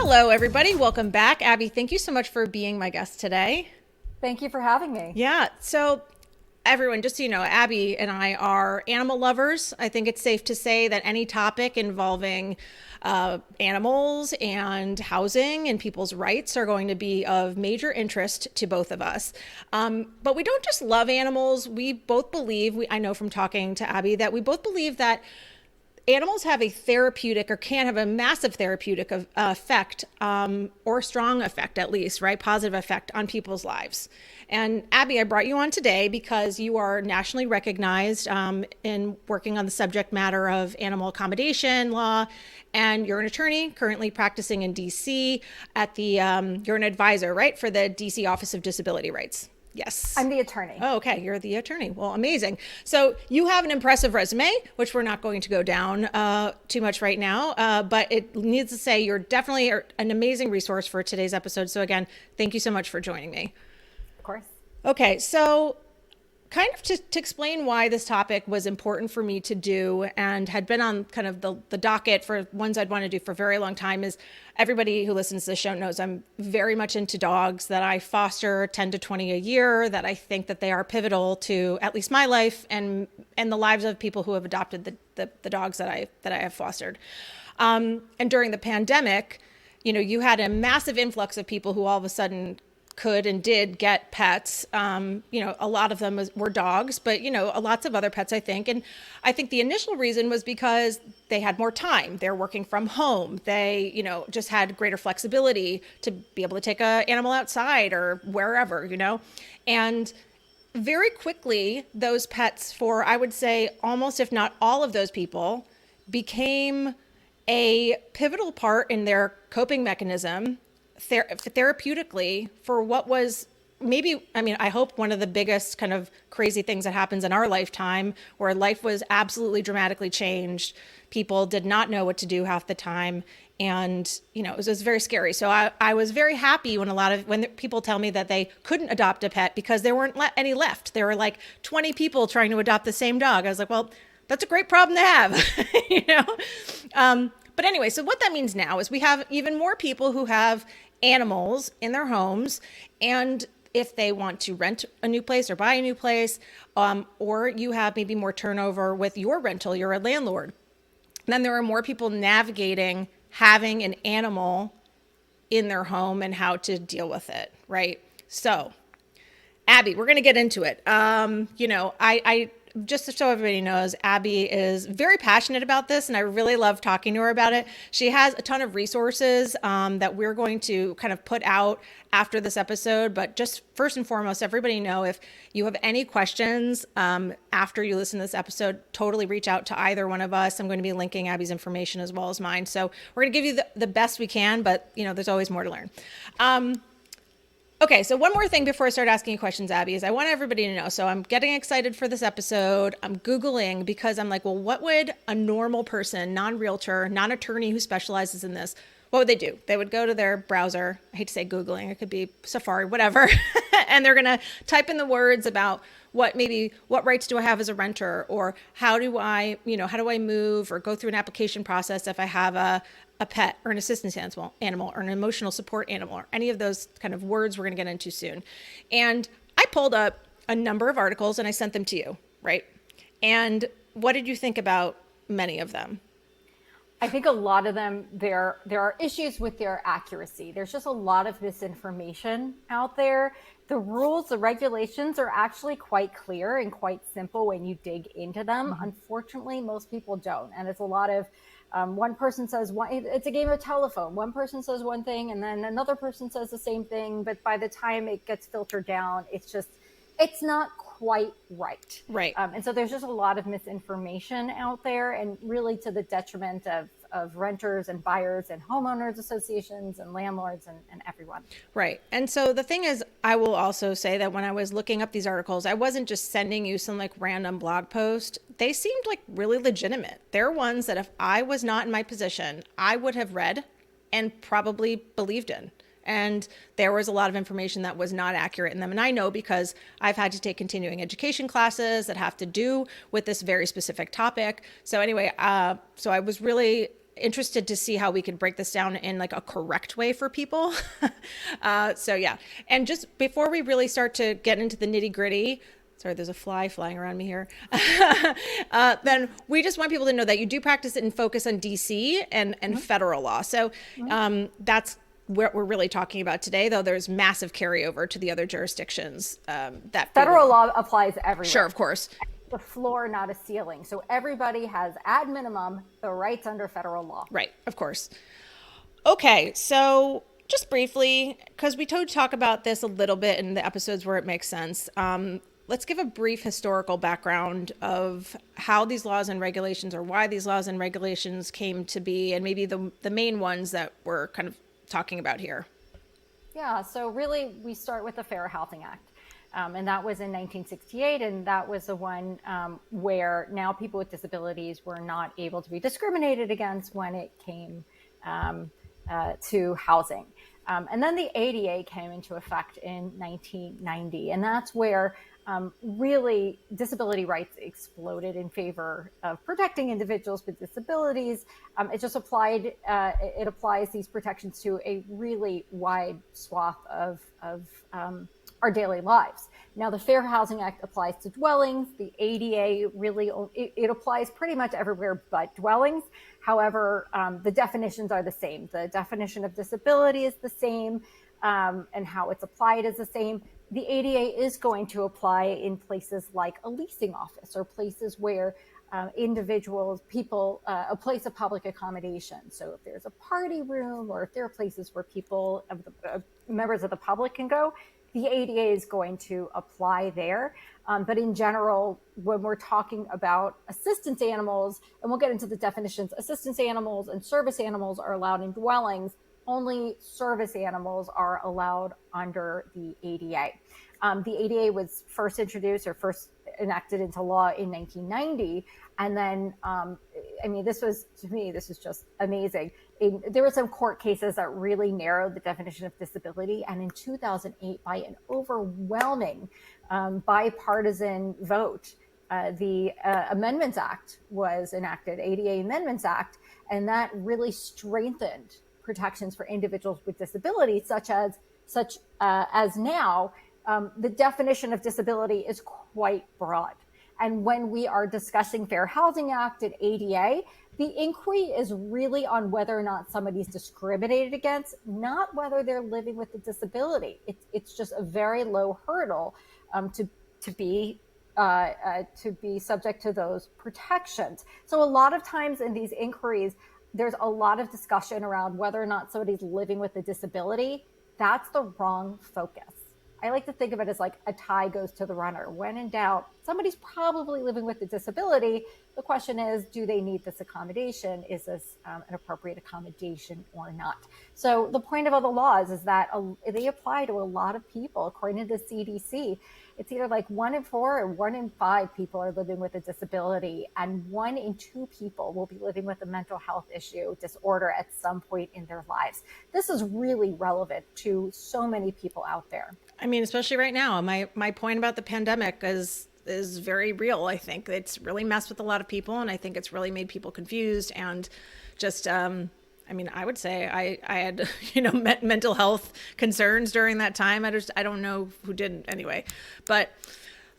Hello, everybody. Welcome back. Abby, thank you so much for being my guest today. Thank you for having me. Yeah. So everyone, just so you know, Abby and I are animal lovers. I think it's safe to say that any topic involving animals and housing and people's rights are going to be of major interest to both of us. But we don't just love animals. We both believe, I know from talking to Abby, that we both believe that animals have a therapeutic or can have a massive therapeutic effect, or strong effect at least, right? Positive effect on people's lives. And Abby, I brought you on today because you are nationally recognized in working on the subject matter of animal accommodation law. And you're an attorney currently practicing in DC at the, you're an advisor, right? For the DC Office of Disability Rights. Yes. I'm the attorney. Oh, okay. You're the attorney. Well, amazing. So you have an impressive resume, which we're not going to go down too much right now. But it needs to say you're definitely an amazing resource for today's episode. So again, thank you so much for joining me. Of course. Okay. So kind of to explain why this topic was important for me to do and had been on kind of the docket for ones I'd want to do for a very long time is everybody who listens to the show knows I'm very much into dogs, that I foster 10 to 20 a year, that I think that they are pivotal to at least my life and the lives of people who have adopted the dogs that I have fostered. And during the pandemic, you had a massive influx of people who all of a sudden could and did get pets. A lot of them were dogs, but, lots of other pets, I think. And I think the initial reason was because they had more time. They're working from home. They, just had greater flexibility to be able to take an animal outside or wherever, And very quickly, those pets for, I would say, almost if not all of those people became a pivotal part in their coping mechanism therapeutically for what was I hope one of the biggest kind of crazy things that happens in our lifetime, where life was absolutely dramatically changed. People did not know what to do half the time. And, it was very scary. So I was very happy when people tell me that they couldn't adopt a pet because there weren't any left. There were like 20 people trying to adopt the same dog. I was like, well, that's a great problem to have, But anyway, so what that means now is we have even more people who have animals in their homes, and if they want to rent a new place or buy a new place, or you have maybe more turnover with your rental, you're a landlord, then there are more people navigating having an animal in their home and how to deal with it, right? So, Abby, we're going to get into it. I just so everybody knows, Abby is very passionate about this, and I really love talking to her about it. She has a ton of resources that we're going to kind of put out after this episode. But just first and foremost, everybody know, if you have any questions after you listen to this episode, totally reach out to either one of us. I'm going to be linking Abby's information as well as mine. So we're going to give you the best we can, but there's always more to learn. Okay, so one more thing before I start asking you questions, Abby, is I want everybody to know. So I'm getting excited for this episode. I'm Googling because I'm like, well, what would a normal person, non-realtor, non-attorney who specializes in this, what would they do? They would go to their browser. I hate to say Googling. It could be Safari, whatever. And they're going to type in the words about what rights do I have as a renter, or how do I move or go through an application process if I have a pet or an assistance animal or an emotional support animal, or any of those kind of words we're going to get into soon. And I pulled up a number of articles and I sent them to you, right? And what did you think about many of them? I think a lot of them, there are issues with their accuracy. There's just a lot of misinformation out there. The rules, the regulations are actually quite clear and quite simple when you dig into them. Mm-hmm. Unfortunately, most people don't. And it's a lot of one person says it's a game of telephone. One person says one thing and then another person says the same thing. But by the time it gets filtered down, it's not quite right. Right. And so there's just a lot of misinformation out there, and really to the detriment of renters and buyers and homeowners associations and landlords and everyone. Right. And so the thing is, I will also say that when I was looking up these articles, I wasn't just sending you some like random blog post. They seemed like really legitimate. They're ones that if I was not in my position, I would have read and probably believed in. And there was a lot of information that was not accurate in them. And I know because I've had to take continuing education classes that have to do with this very specific topic. So anyway, so I was really interested to see how we could break this down in like a correct way for people. So yeah. And just before we really start to get into the nitty gritty, sorry, there's a fly flying around me here. Then we just want people to know that you do practice it and focus on DC and federal law. So that's what we're really talking about today, though there's massive carryover to the other jurisdictions. That federal law applies everywhere. Sure, of course. The floor, not a ceiling. So everybody has, at minimum, the rights under federal law. Right, of course. Okay, so just briefly, because we talk about this a little bit in the episodes where it makes sense, let's give a brief historical background of how these laws and regulations, or why these laws and regulations came to be, and maybe the main ones that we're kind of talking about here. Yeah, so really we start with the Fair Housing Act. And that was in 1968, and that was the one where now people with disabilities were not able to be discriminated against when it came to housing. And then the ADA came into effect in 1990, and that's where really disability rights exploded in favor of protecting individuals with disabilities. It just applied, it applies these protections to a really wide swath of our daily lives. Now, the Fair Housing Act applies to dwellings. The ADA really, it applies pretty much everywhere but dwellings. However, the definitions are the same. The definition of disability is the same, and how it's applied is the same. The ADA is going to apply in places like a leasing office, or places where individuals, people, a place of public accommodation. So if there's a party room, or if there are places where people, members of the public can go, the ADA is going to apply there. But in general, when we're talking about assistance animals, and we'll get into the definitions, assistance animals and service animals are allowed in dwellings. Only service animals are allowed under the ADA. The ADA was first introduced, or first enacted into law, in 1990. And then, I mean, this was, to me, this is just amazing. There were some court cases that really narrowed the definition of disability. And in 2008, by an overwhelming bipartisan vote, the Amendments Act was enacted, ADA Amendments Act, and that really strengthened protections for individuals with disabilities, such as now, the definition of disability is quite broad. And when we are discussing Fair Housing Act and ADA, the inquiry is really on whether or not somebody's discriminated against, not whether they're living with a disability. It's just a very low hurdle to be subject to those protections. So a lot of times in these inquiries, there's a lot of discussion around whether or not somebody's living with a disability. That's the wrong focus. I like to think of it as like a tie goes to the runner. When in doubt, somebody's probably living with a disability. The question is, do they need this accommodation? Is this an appropriate accommodation or not? So the point of all the laws is that they apply to a lot of people. According to the CDC, it's either like 1 in 4 or 1 in 5 people are living with a disability, and 1 in 2 people will be living with a mental health issue, disorder at some point in their lives. This is really relevant to so many people out there. I mean, especially right now, my point about the pandemic is very real. I think it's really messed with a lot of people, and I think it's really made people confused and just, I mean, I would say I had, mental health concerns during that time. I don't know who didn't anyway, but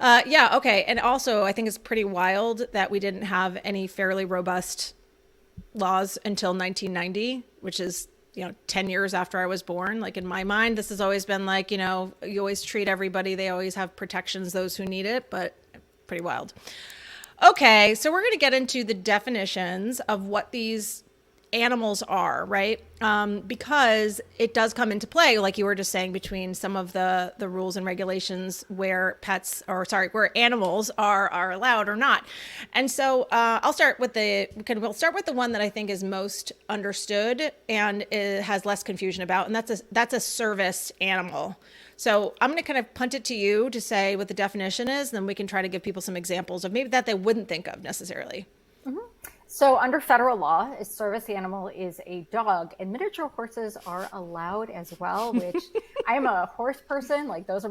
yeah. Okay. And also I think it's pretty wild that we didn't have any fairly robust laws until 1990, which is, 10 years after I was born. Like in my mind, this has always been like, you always treat everybody. They always have protections, those who need it, but pretty wild. Okay. So we're going to get into the definitions of what these animals are, right? Because it does come into play, like you were just saying, between some of the rules and regulations where where animals are allowed or not. And so we'll start with the one that I think is most understood and it has less confusion about, and that's a service animal. So I'm going to kind of punt it to you to say what the definition is, then we can try to give people some examples of maybe that they wouldn't think of necessarily. Mm-hmm. So under federal law, a service animal is a dog, and miniature horses are allowed as well, which I am a horse person. Like that's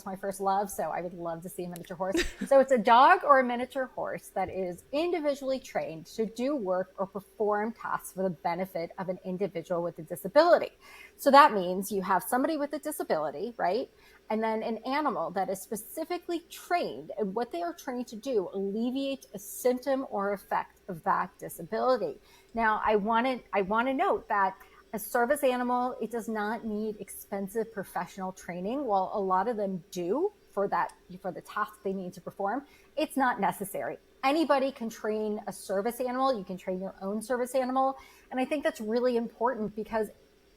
my first love. So I would love to see a miniature horse. So it's a dog or a miniature horse that is individually trained to do work or perform tasks for the benefit of an individual with a disability. So that means you have somebody with a disability, right? And then an animal that is specifically trained, and what they are trained to do, alleviate a symptom or effect of that disability. Now, I want to note that a service animal, it does not need expensive professional training. While a lot of them do for the task they need to perform, it's not necessary. Anybody can train a service animal. You can train your own service animal. And I think that's really important because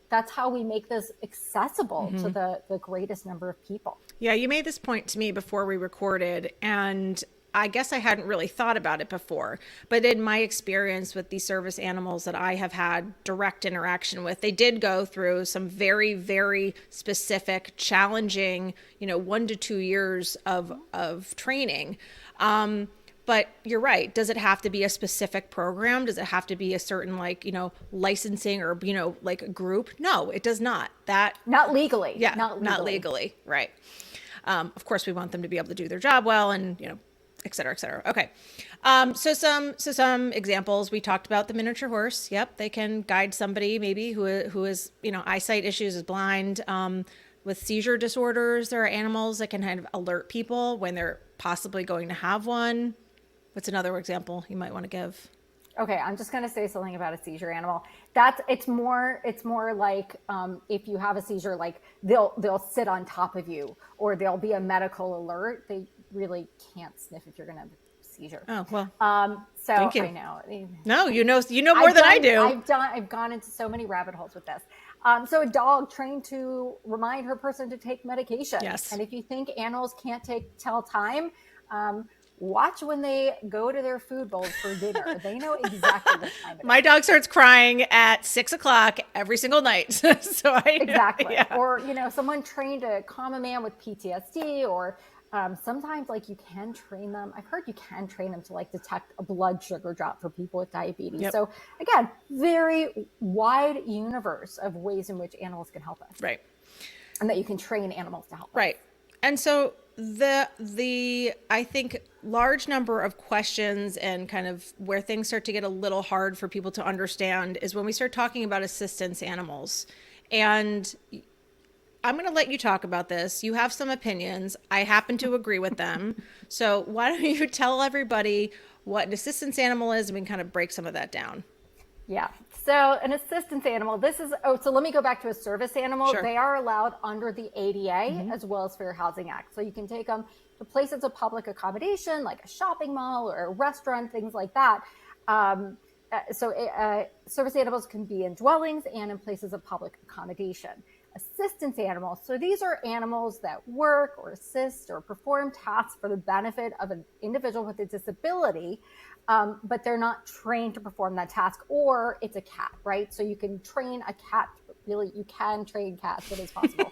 that's how we make this accessible to the greatest number of people. Yeah, you made this point to me before we recorded, and I guess I hadn't really thought about it before. But in my experience with these service animals that I have had direct interaction with, they did go through some very, very specific, challenging, 1 to 2 years of training. But you're right. Does it have to be a specific program? Does it have to be a certain licensing or, group? No, it does not. Not legally. Yeah, not legally. Right. Of course, we want them to be able to do their job well and, et cetera, et cetera. Okay. So some examples. We talked about the miniature horse. Yep. They can guide somebody maybe who is, eyesight issues, is blind. With seizure disorders, there are animals that can kind of alert people when they're possibly going to have one. What's another example you might want to give? Okay, I'm just going to say something about a seizure animal. It's more like if you have a seizure, like they'll sit on top of you, or there'll be a medical alert. They really can't sniff if you're going to have a seizure. Oh well. So thank you. I know. No, you know more than I do. I've gone into so many rabbit holes with this. So a dog trained to remind her person to take medication. Yes. And if you think animals can't tell time, watch when they go to their food bowls for dinner. They know exactly the time. My dog starts crying at 6:00 every single night. So exactly. Yeah. Or, someone trained to calm a man with PTSD, or sometimes you can train them. I've heard you can train them to detect a blood sugar drop for people with diabetes. Yep. So again, very wide universe of ways in which animals can help us. Right. And that you can train animals to help us. Right. And so the I think large number of questions and kind of where things start to get a little hard for people to understand is when we start talking about assistance animals. And I'm going to let you talk about this. You have some opinions. I happen to agree with them. So why don't you tell everybody what an assistance animal is, and we can kind of break some of that down. Yeah. So an assistance animal, so let me go back to a service animal. Sure. They are allowed under the ADA as well as Fair Housing Act. So you can take them to places of public accommodation, like a shopping mall or a restaurant, things like that. Service animals can be in dwellings and in places of public accommodation. Assistance animals. So these are animals that work or assist or perform tasks for the benefit of an individual with a disability, but they're not trained to perform that task. Or it's a cat, right? So you can train a cat. Really, you can train cats. It is possible.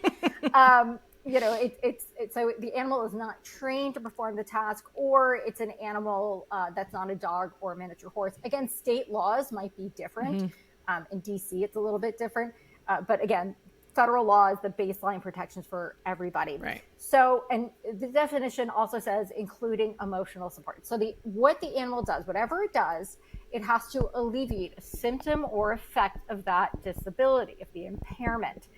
So the animal is not trained to perform the task, or it's an animal that's not a dog or a miniature horse. Again, state laws might be different. In DC, it's a little bit different. But again, federal law is the baseline protections for everybody. Right. So, and the definition also says including emotional support. So what the animal does, whatever it does, it has to alleviate a symptom or effect of that disability, of the impairment.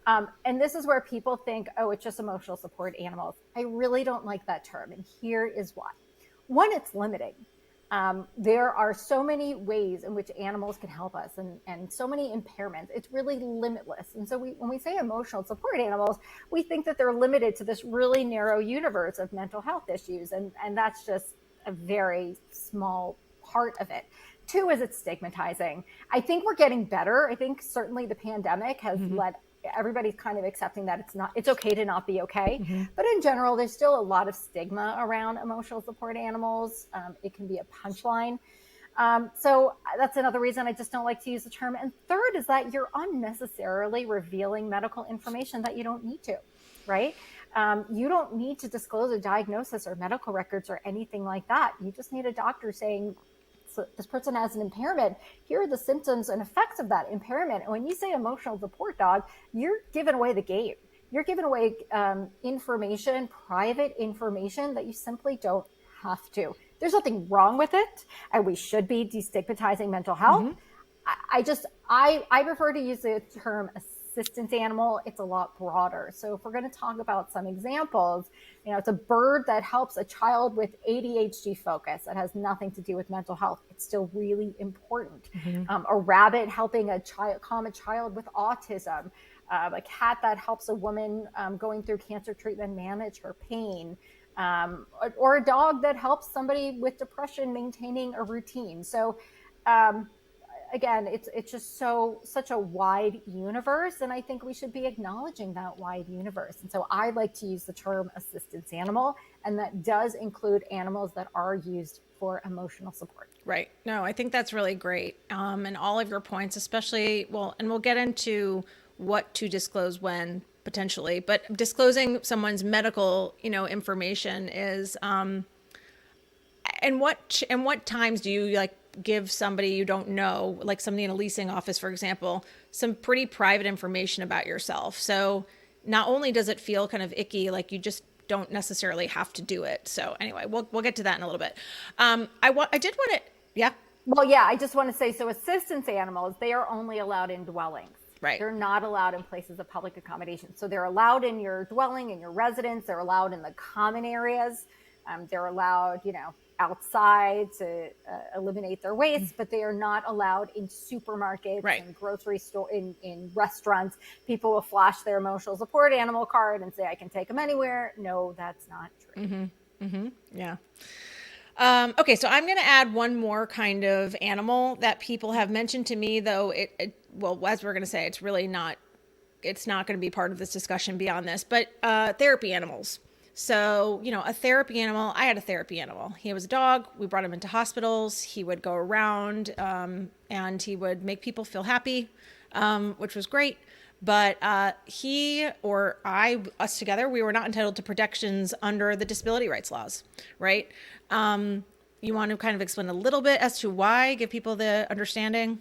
And this is where people think, oh, it's just emotional support animals. I really don't like that term. And here is why. One, it's limiting. There are so many ways in which animals can help us and so many impairments. It's really limitless. And so when we say emotional support animals, we think that they're limited to this really narrow universe of mental health issues. And that's just a very small part of it. Two is it's stigmatizing. I think we're getting better. I think certainly the pandemic has led everybody's kind of accepting that it's okay to not be okay. But in general, there's still a lot of stigma around emotional support animals. It can be a punchline. So that's another reason I just don't like to use the term. And third is that you're unnecessarily revealing medical information that you don't need to, right? You don't need to disclose a diagnosis or medical records or anything like that. You just need a doctor saying this person has an impairment. Here are the symptoms and effects of that impairment. And when you say emotional support dog, you're giving away the game. You're giving away information, private information that you simply don't have to. There's nothing wrong with it, and we should be destigmatizing mental health. I prefer to use the term assistance animal. It's a lot broader. So if we're going to talk about some examples, it's a bird that helps a child with ADHD focus. That has nothing to do with mental health. It's still really important. A rabbit helping calm a child with autism. A cat that helps a woman going through cancer treatment manage her pain. Or a dog that helps somebody with depression maintaining a routine. So again, it's just such a wide universe, and I think we should be acknowledging that wide universe. And so I like to use the term assistance animal, and that does include animals that are used for emotional support. Right. No, I think that's really great. And all of your points, especially, and we'll get into what to disclose when potentially, but disclosing someone's medical, information is, and what times do you give somebody you don't know, like somebody in a leasing office, for example, some pretty private information about yourself. So not only does it feel kind of icky, like you just don't necessarily have to do it. So anyway, we'll get to that in a little bit. I did want to, yeah. Well, yeah, I just want to say, so assistance animals, they are only allowed in dwellings. Right. They're not allowed in places of public accommodation. So they're allowed in your dwelling, in your residence. They're allowed in the common areas. They're allowed, outside to eliminate their waste, but they are not allowed in supermarkets, right, and grocery store, in restaurants. People will flash their emotional support animal card and say, I can take them anywhere. No, that's not true. Yeah. Okay, so I'm going to add one more kind of animal that people have mentioned to me, though well, as we're going to say, it's not going to be part of this discussion beyond this, but therapy animals. So, a therapy animal, I had a therapy animal. He was a dog. We brought him into hospitals. He would go around and he would make people feel happy, which was great. But he or us together, we were not entitled to protections under the disability rights laws, right? You want to kind of explain a little bit as to why, give people the understanding?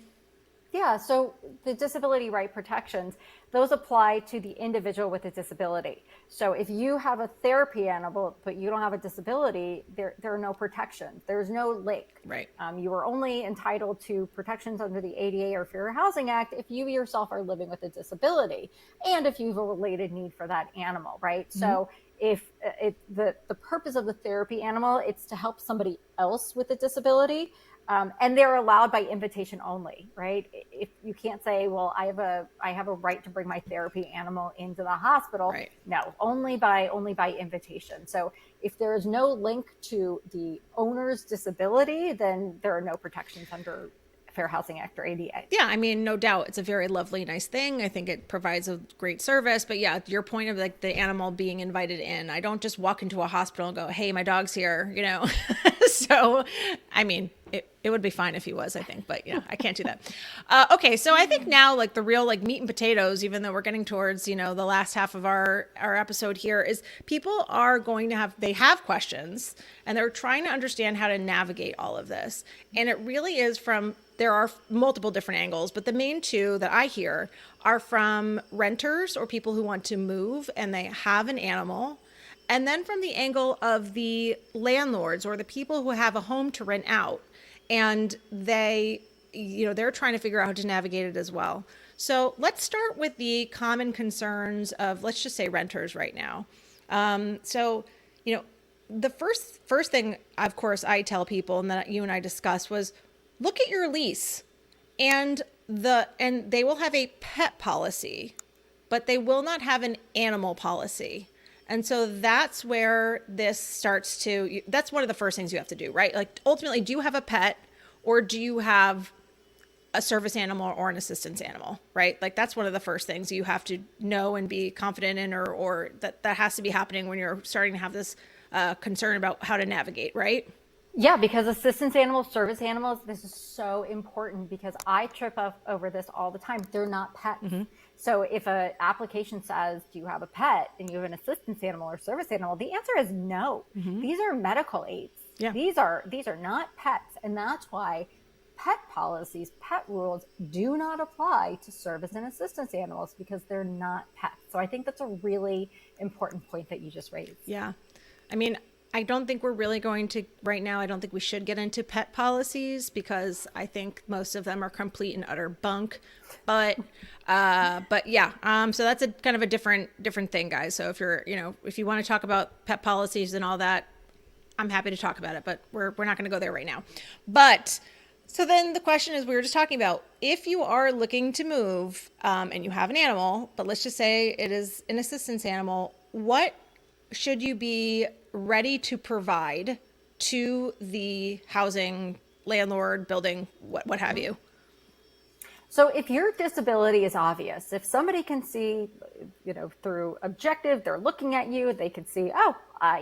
Yeah, so the disability right protections, those apply to the individual with a disability. So if you have a therapy animal, but you don't have a disability, there are no protections. There's no link. Right. You are only entitled to protections under the ADA or Fair Housing Act if you yourself are living with a disability and if you have a related need for that animal, right? Mm-hmm. So if the purpose of the therapy animal, it's to help somebody else with a disability. And they're allowed by invitation only, right? If you can't say, well, I have a right to bring my therapy animal into the hospital. Right. No, only by invitation. So if there is no link to the owner's disability, then there are no protections under Fair Housing Act or ADA. Yeah, I mean, no doubt. It's a very lovely, nice thing. I think it provides a great service. But yeah, your point of the animal being invited in. I don't just walk into a hospital and go, hey, my dog's here, So, I mean, it would be fine if he was, I think. But yeah, I can't do that. Okay, so I think now the real meat and potatoes, even though we're getting towards, the last half of our episode here, is people are going to have questions and they're trying to understand how to navigate all of this. And it really is there are multiple different angles, but the main two that I hear are from renters or people who want to move and they have an animal. And then from the angle of the landlords or the people who have a home to rent out and they're trying to figure out how to navigate it as well. So let's start with the common concerns of, let's just say, renters right now. The first thing, of course, I tell people and that you and I discussed was, look at your lease and they will have a pet policy, but they will not have an animal policy. And so that's where this that's one of the first things you have to do, right? Ultimately, do you have a pet or do you have a service animal or an assistance animal, right? That's one of the first things you have to know and be confident in, or that has to be happening when you're starting to have this concern about how to navigate, right? Yeah, because assistance animals, service animals, this is so important because I trip up over this all the time. They're not pets. Mm-hmm. So if an application says, do you have a pet and you have an assistance animal or service animal, the answer is no. Mm-hmm. These are medical aids. Yeah. These are not pets, and that's why pet policies, pet rules do not apply to service and assistance animals because they're not pets. So I think that's a really important point that you just raised. Yeah. I mean, I don't think we're really going to right now. I don't think we should get into pet policies because I think most of them are complete and utter bunk. But yeah. So that's a kind of a different thing, guys. So if you're, if you want to talk about pet policies and all that, I'm happy to talk about it, but we're not going to go there right now. But so then the question is, we were just talking about if you are looking to move and you have an animal, but let's just say it is an assistance animal, what should you be ready to provide to the housing landlord, building, what have you? So if your disability is obvious, if somebody can see, through objective, they're looking at you, they can see, oh,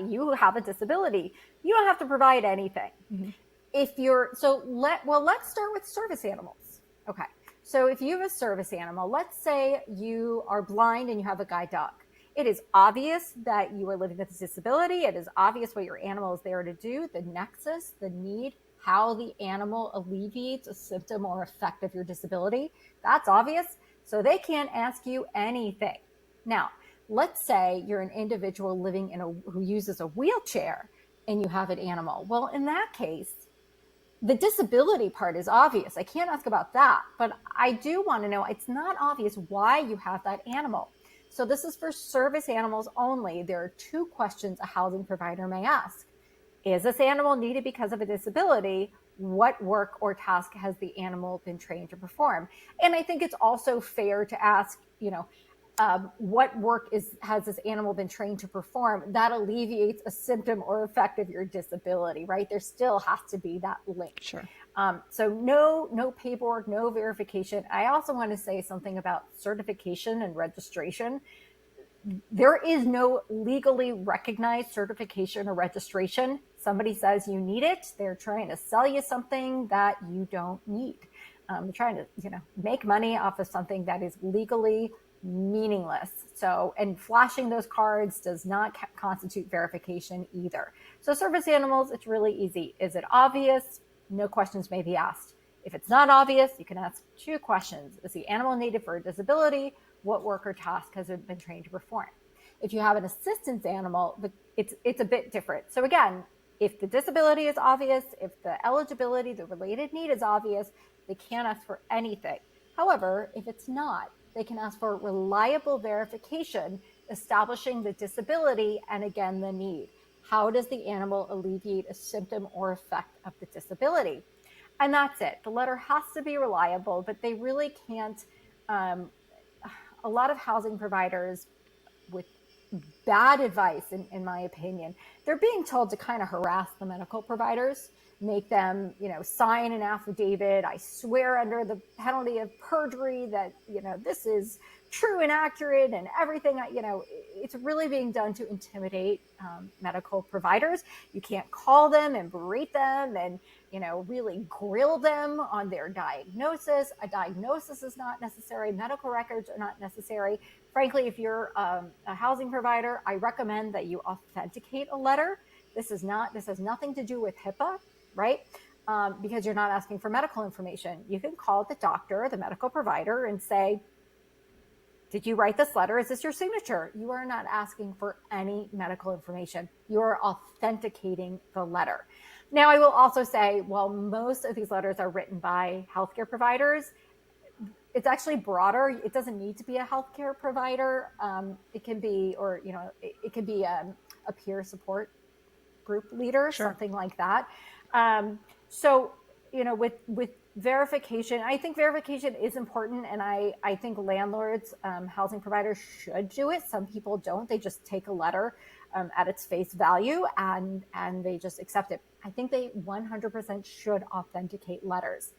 you have a disability. You don't have to provide anything. Mm-hmm. Let's start with service animals. Okay. So if you have a service animal, let's say you are blind and you have a guide dog. It is obvious that you are living with a disability. It is obvious what your animal is there to do, the nexus, the need, how the animal alleviates a symptom or effect of your disability. That's obvious. So they can't ask you anything. Now, let's say you're an individual living who uses a wheelchair and you have an animal. Well, in that case, the disability part is obvious. I can't ask about that, but I do want to know, it's not obvious why you have that animal. So this is for service animals only. There are 2 questions a housing provider may ask. Is this animal needed because of a disability? What work or task has the animal been trained to perform? And I think it's also fair to ask, what work has this animal been trained to perform that alleviates a symptom or effect of your disability, right? There still has to be that link. Sure. So no paperwork, no verification. I also want to say something about certification and registration. There is no legally recognized certification or registration. Somebody says you need it. They're trying to sell you something that you don't need. They're trying to, make money off of something that is legally meaningless. So, and flashing those cards does not constitute verification either. So service animals, it's really easy. Is it obvious? No questions may be asked. If it's not obvious, you can ask 2 questions. Is the animal needed for a disability? What work or task has it been trained to perform? If you have an assistance animal, it's a bit different. So again, if the disability is obvious, if the eligibility, the related need is obvious, they can't ask for anything. However, if it's not, they can ask for reliable verification establishing the disability and again, the need. How does the animal alleviate a symptom or effect of the disability? And that's it. The letter has to be reliable, but they really can't. A lot of housing providers with bad advice, in my opinion, they're being told to kind of harass the medical providers, make them, sign an affidavit. I swear under the penalty of perjury that, this is true and accurate and everything, it's really being done to intimidate medical providers. You can't call them and berate them and, really grill them on their diagnosis. A diagnosis is not necessary. Medical records are not necessary. Frankly, if you're a housing provider, I recommend that you authenticate a letter. This has nothing to do with HIPAA, right? Because you're not asking for medical information. You can call the doctor, the medical provider, and say, did you write this letter? Is this your signature? You are not asking for any medical information. You are authenticating the letter. Now, I will also say, while most of these letters are written by healthcare providers, it's actually broader. It doesn't need to be a healthcare provider. It can be, it can be a peer support group leader, Sure. Something like that. So, with verification, I think verification is important. And I think landlords, housing providers should do it. Some people don't. They just take a letter at its face value and they just accept it. I think they 100% should authenticate letters.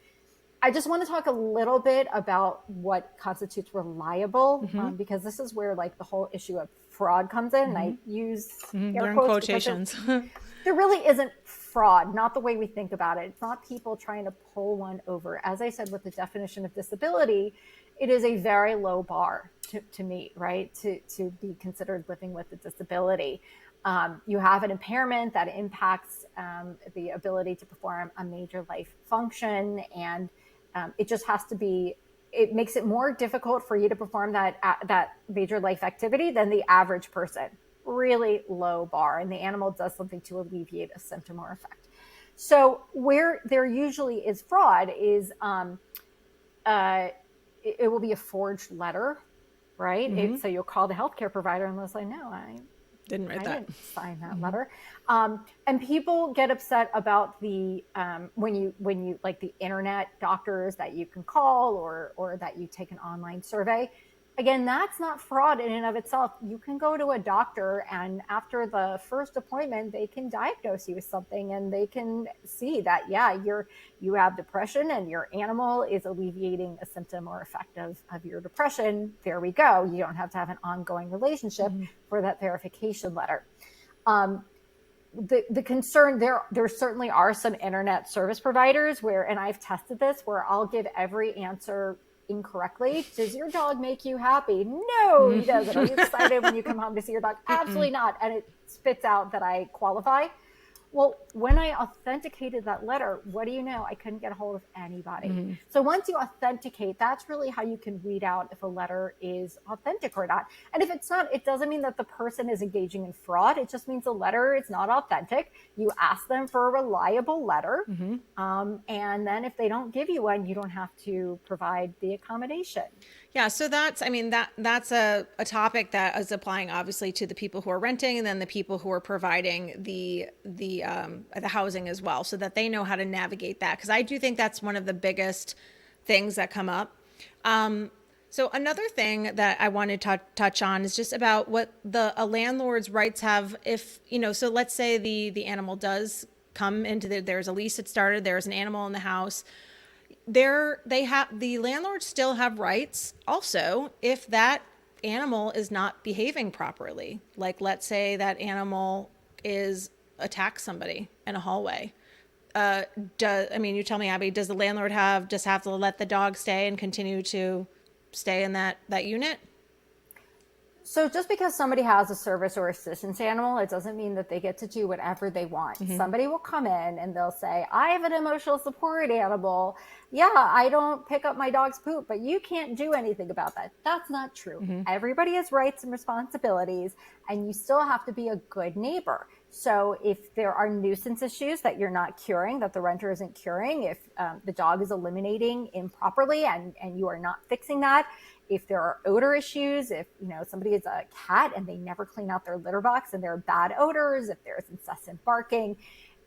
I just want to talk a little bit about what constitutes reliable, because this is where the whole issue of fraud comes in. And I use air quotations. There really isn't fraud, not the way we think about it. It's not people trying to pull one over. As I said, with the definition of disability, it is a very low bar to meet, right? To be considered living with a disability. You have an impairment that impacts the ability to perform a major life function, and it just has to be. It makes it more difficult for you to perform that major life activity than the average person. Really low bar, and the animal does something to alleviate a symptom or effect. So where there usually is fraud is it will be a forged letter, right? So you'll call the healthcare provider and they'll say, no, I Didn't write that. didn't sign that letter. And people get upset about the when you like the internet doctors that you can call or that you take an online survey. Again, that's not fraud in and of itself. You can go to a doctor, and after the first appointment, they can diagnose you with something, and they can see that, yeah, you have depression and your animal is alleviating a symptom or effect of your depression. There we go. You don't have to have an ongoing relationship for that verification letter. The concern there certainly are some internet service providers where, and I've tested this, where I'll give every answer incorrectly. Does your dog make you happy? No, he doesn't. Are you excited when you come home to see your dog? Absolutely not. And it spits out that I qualify. Well, when I authenticated that letter, what do you know? I couldn't get a hold of anybody. So once you authenticate, that's really how you can weed out if a letter is authentic or not. And if it's not, it doesn't mean that the person is engaging in fraud. It just means the letter is not authentic. You ask them for a reliable letter. And then if they don't give you one, you don't have to provide the accommodation. Yeah, so that's a topic that is applying obviously to the people who are renting and then the people who are providing the housing as well, so that they know how to navigate that. Because I do think that's one of the biggest things that come up. So another thing that I wanted to touch on is just about what a landlord's rights have if, so let's say the animal does come into there's a lease that started, there's an animal in the house. The landlords still have rights also if that animal is not behaving properly. Like, let's say that animal attacks somebody in a hallway. You tell me, Abby, does the landlord have to let the dog stay and continue to stay in that unit? So just because somebody has a service or assistance animal, it doesn't mean that they get to do whatever they want. Somebody will come in and they'll say, I have an emotional support animal. Yeah, I don't pick up my dog's poop, but you can't do anything about that. That's not true. Everybody has rights and responsibilities, and you still have to be a good neighbor. So if there are nuisance issues that you're not curing, that the renter isn't curing, if the dog is eliminating improperly and you are not fixing that, if there are odor issues, if somebody is a cat and they never clean out their litter box and there are bad odors, if there's incessant barking,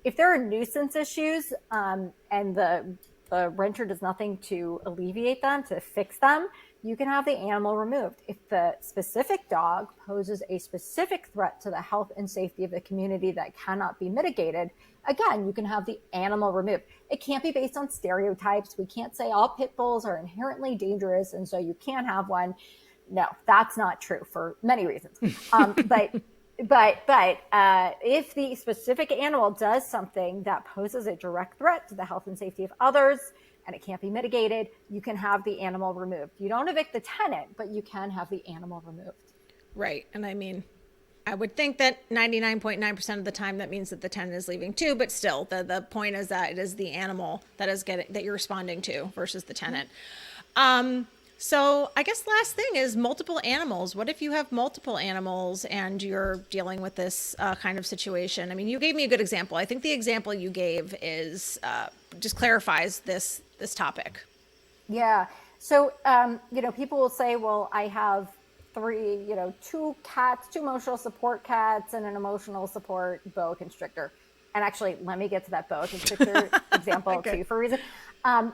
if there are nuisance issues and the renter does nothing to alleviate them, to fix them, you can have the animal removed. If the specific dog poses a specific threat to the health and safety of the community that cannot be mitigated, again, you can have the animal removed. It can't be based on stereotypes. We can't say all pit bulls are inherently dangerous and so you can't have one. No, that's not true for many reasons. But if the specific animal does something that poses a direct threat to the health and safety of others, and it can't be mitigated, you can have the animal removed. You don't evict the tenant, but you can have the animal removed. Right. And I would think that 99.9% of the time that means that the tenant is leaving too, but still the point is that it is the animal that you're responding to versus the tenant. So I guess last thing is multiple animals. What if you have multiple animals and you're dealing with this kind of situation? I mean, you gave me a good example. I think the example you gave is just clarifies this topic. Yeah. So, people will say, well, I have two cats, two emotional support cats and an emotional support boa constrictor. And actually, let me get to that boa constrictor example Okay. too for a reason.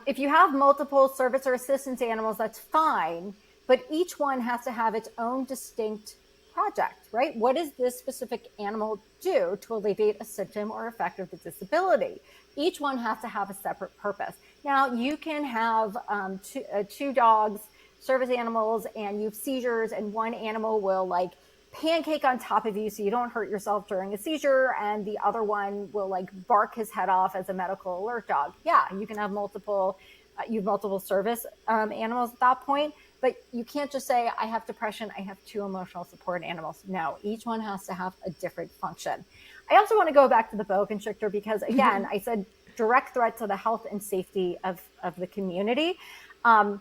If you have multiple service or assistance animals, that's fine, but each one has to have its own distinct project, right? What does this specific animal do to alleviate a symptom or effect of the disability? Each one has to have a separate purpose. Now, you can have two dogs, service animals, and you have seizures, and one animal will pancake on top of you so you don't hurt yourself during a seizure, and the other one will bark his head off as a medical alert dog. Yeah, you can have multiple service animals at that point. But you can't just say, I have depression, I have 2 emotional support animals. No, each one has to have a different function. I also want to go back to the boa constrictor because, again, I said direct threat to the health and safety of the community. An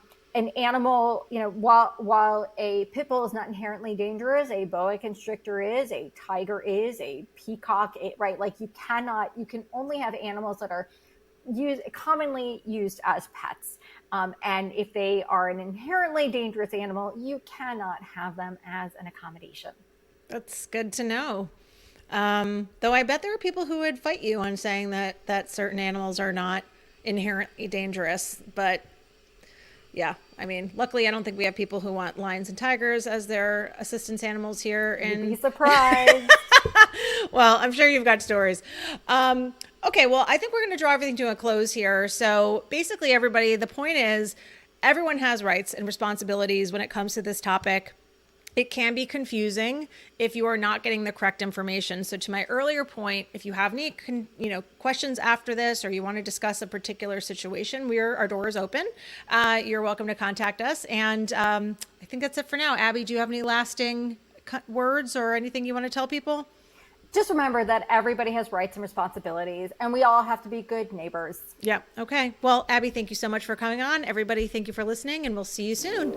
animal, while a pit bull is not inherently dangerous, a boa constrictor is, a tiger is, a peacock, right? Like you can only have animals that are commonly used as pets. And if they are an inherently dangerous animal, you cannot have them as an accommodation. That's good to know. Though I bet there are people who would fight you on saying that certain animals are not inherently dangerous. But yeah, I mean, luckily I don't think we have people who want lions and tigers as their assistance animals here. You'd be surprised. Well, I'm sure you've got stories. Okay, well, I think we're going to draw everything to a close here. So basically, everybody, the point is everyone has rights and responsibilities when it comes to this topic. It can be confusing if you are not getting the correct information. So to my earlier point, if you have any questions after this, or you want to discuss a particular situation, our door is open. You're welcome to contact us. And I think that's it for now. Abby, do you have any lasting words or anything you want to tell people? Just remember that everybody has rights and responsibilities, and we all have to be good neighbors. Yeah. Okay. Well, Abby, thank you so much for coming on. Everybody, thank you for listening, and we'll see you soon.